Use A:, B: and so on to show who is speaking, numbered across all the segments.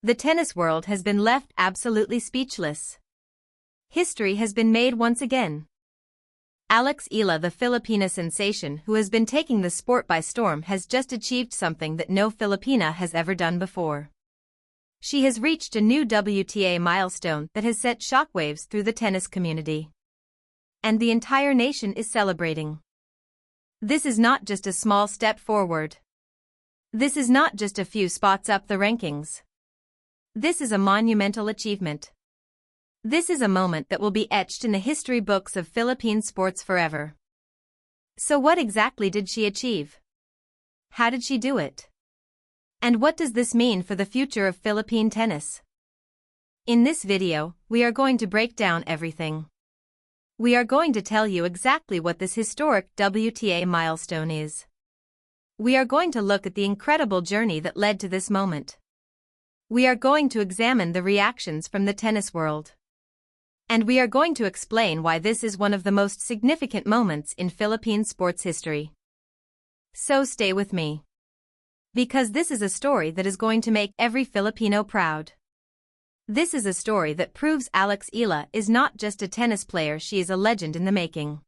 A: The tennis world has been left absolutely speechless. History has been made once again. Alex Eala, the Filipina sensation who has been taking the sport by storm, has just achieved something that no Filipina has ever done before. She has reached a new WTA milestone that has set shockwaves through the tennis community. And the entire nation is celebrating. This is not just a small step forward. This is not just a few spots up the rankings. This is a monumental achievement. This is a moment that will be etched in the history books of Philippine sports forever. So what exactly did she achieve? How did she do it? And what does this mean for the future of Philippine tennis? In this video, we are going to break down everything. We are going to tell you exactly what this historic WTA milestone is. We are going to look at the incredible journey that led to this moment. We are going to examine the reactions from the tennis world. And we are going to explain why this is one of the most significant moments in Philippine sports history. So stay with me. Because this is a story that is going to make every Filipino proud. This is a story that proves Alex Eala is not just a tennis player, she is a legend in the making.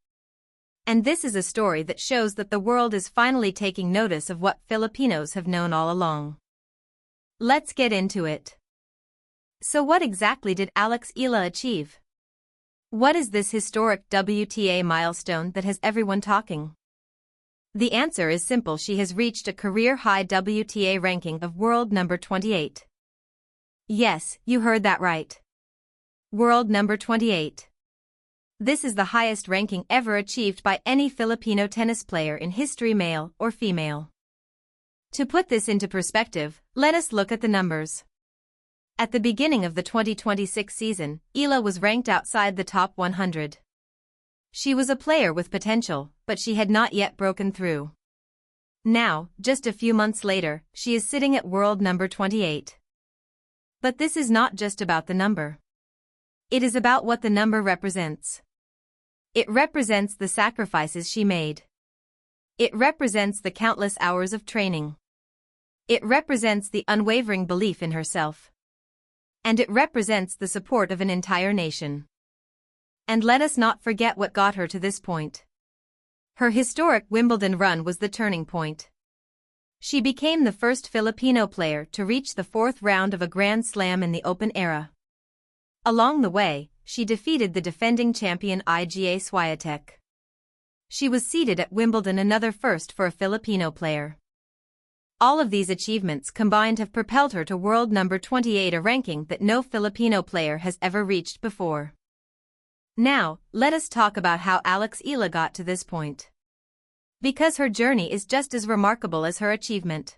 A: And this is a story that shows that the world is finally taking notice of what Filipinos have known all along. Let's get into it. So what exactly did Alex Eala achieve? What is this historic WTA milestone that has everyone talking? The answer is simple: she has reached a career-high WTA ranking of world number 28. Yes, you heard that right. World number 28. This is the highest ranking ever achieved by any Filipino tennis player in history, male or female. To put this into perspective, let us look at the numbers. At the beginning of the 2026 season, Eala was ranked outside the top 100. She was a player with potential, but she had not yet broken through. Now, just a few months later, she is sitting at world number 28. But this is not just about the number. It is about what the number represents. It represents the sacrifices she made. It represents the countless hours of training. It represents the unwavering belief in herself. And it represents the support of an entire nation. And let us not forget what got her to this point. Her historic Wimbledon run was the turning point. She became the first Filipino player to reach the fourth round of a Grand Slam in the Open era. Along the way, she defeated the defending champion Iga Swiatek. She was seated at Wimbledon, another first for a Filipino player. All of these achievements combined have propelled her to world number 28, a ranking that no Filipino player has ever reached before. Now, let us talk about how Alex Eala got to this point. Because her journey is just as remarkable as her achievement.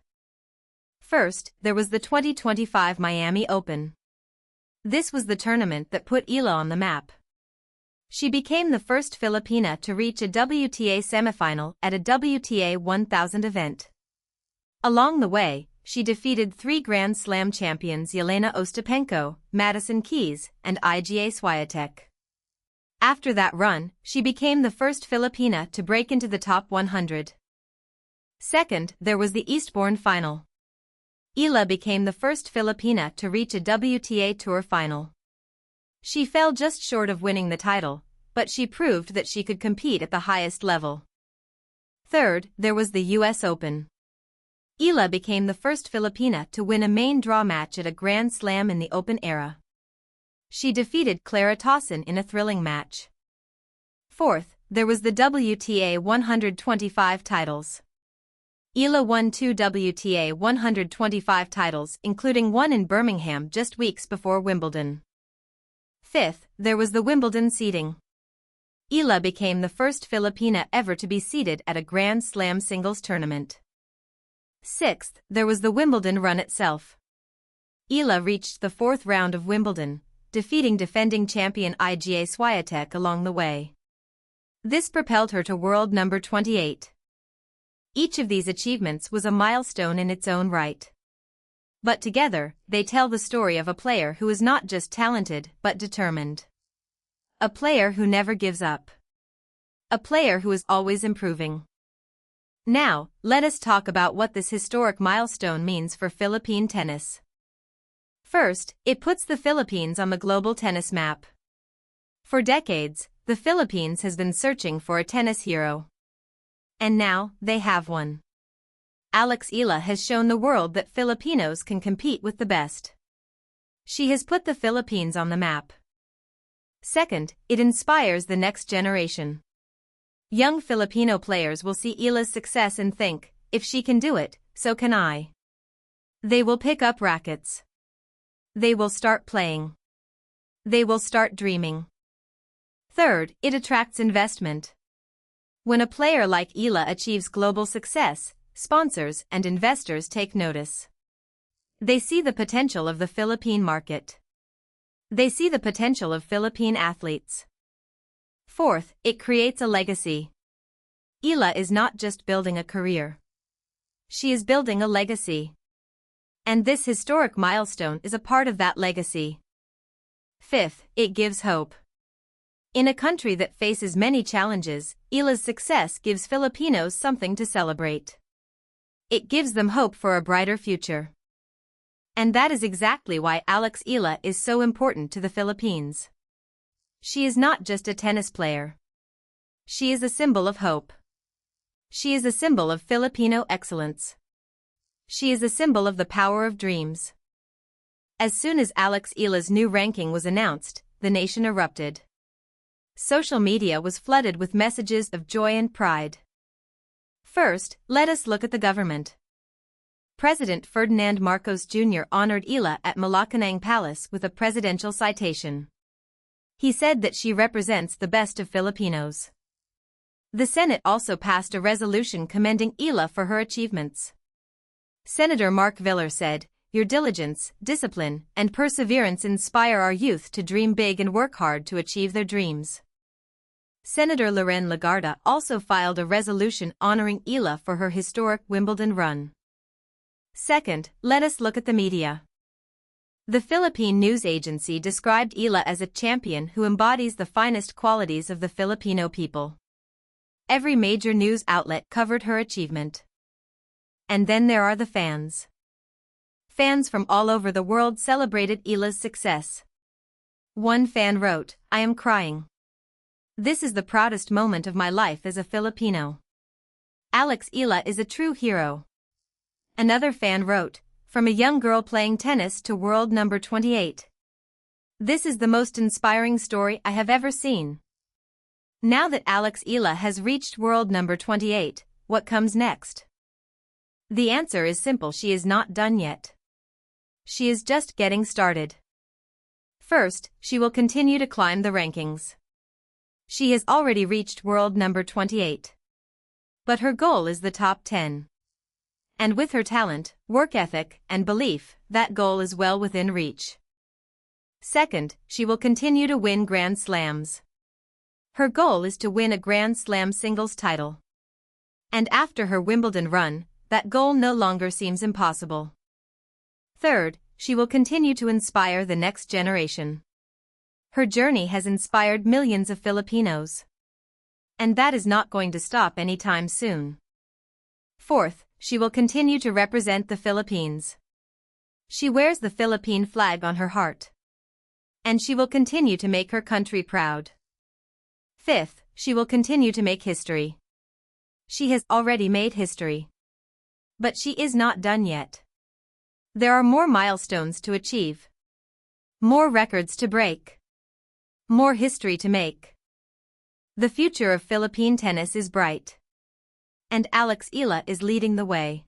A: First, there was the 2025 Miami Open. This was the tournament that put Eala on the map. She became the first Filipina to reach a WTA semifinal at a WTA 1000 event. Along the way, she defeated three Grand Slam champions Jelena Ostapenko, Madison Keys, and Iga Swiatek. After that run, she became the first Filipina to break into the top 100. Second, there was the Eastbourne final. Eala became the first Filipina to reach a WTA Tour final. She fell just short of winning the title, but she proved that she could compete at the highest level. Third, there was the US Open. Eala became the first Filipina to win a main draw match at a Grand Slam in the Open era. She defeated Clara Tauson in a thrilling match. Fourth, there was the WTA 125 titles. Eala won 2 WTA 125 titles, including one in Birmingham just weeks before Wimbledon. Fifth, there was the Wimbledon seeding. Eala became the first Filipina ever to be seeded at a Grand Slam singles tournament. Sixth, there was the Wimbledon run itself. Eala reached the fourth round of Wimbledon, defeating defending champion Iga Swiatek along the way. This propelled her to world number 28. Each of these achievements was a milestone in its own right. But together, they tell the story of a player who is not just talented but determined. A player who never gives up. A player who is always improving. Now, let us talk about what this historic milestone means for Philippine tennis. First, it puts the Philippines on the global tennis map. For decades, the Philippines has been searching for a tennis hero. And now, they have one. Alex Eala has shown the world that Filipinos can compete with the best. She has put the Philippines on the map. Second, it inspires the next generation. Young Filipino players will see Eala's success and think, if she can do it, so can I. They will pick up rackets. They will start playing. They will start dreaming. Third, it attracts investment. When a player like Eala achieves global success, sponsors and investors take notice. They see the potential of the Philippine market. They see the potential of Philippine athletes. Fourth, it creates a legacy. Eala is not just building a career. She is building a legacy. And this historic milestone is a part of that legacy. Fifth, it gives hope. In a country that faces many challenges, Eala's success gives Filipinos something to celebrate. It gives them hope for a brighter future. And that is exactly why Alex Eala is so important to the Philippines. She is not just a tennis player. She is a symbol of hope. She is a symbol of Filipino excellence. She is a symbol of the power of dreams. As soon as Alex Eala's new ranking was announced, the nation erupted. Social media was flooded with messages of joy and pride. First, let us look at the government. President Ferdinand Marcos Jr. honored Eala at Malacanang Palace with a presidential citation. He said that she represents the best of Filipinos. The Senate also passed a resolution commending Eala for her achievements. Senator Mark Villar said, "Your diligence, discipline, and perseverance inspire our youth to dream big and work hard to achieve their dreams." Senator Loren Legarda also filed a resolution honoring Eala for her historic Wimbledon run. Second, let us look at the media. The Philippine news agency described Eala as a champion who embodies the finest qualities of the Filipino people. Every major news outlet covered her achievement. And then there are the fans. Fans from all over the world celebrated Eala's success. One fan wrote, "I am crying. This is the proudest moment of my life as a Filipino. Alex Eala is a true hero." Another fan wrote, "From a young girl playing tennis to world number 28. This is the most inspiring story I have ever seen." Now that Alex Eala has reached world number 28, what comes next? The answer is simple: she is not done yet. She is just getting started. First, she will continue to climb the rankings. She has already reached world number 28. But her goal is the top 10. And with her talent, work ethic, and belief, that goal is well within reach. Second, she will continue to win Grand Slams. Her goal is to win a Grand Slam singles title. And after her Wimbledon run, that goal no longer seems impossible. Third, she will continue to inspire the next generation. Her journey has inspired millions of Filipinos. And that is not going to stop anytime soon. Fourth, she will continue to represent the Philippines. She wears the Philippine flag on her heart. And she will continue to make her country proud. Fifth, she will continue to make history. She has already made history. But she is not done yet. There are more milestones to achieve. More records to break. More history to make. The future of Philippine tennis is bright. And Alex Eala is leading the way.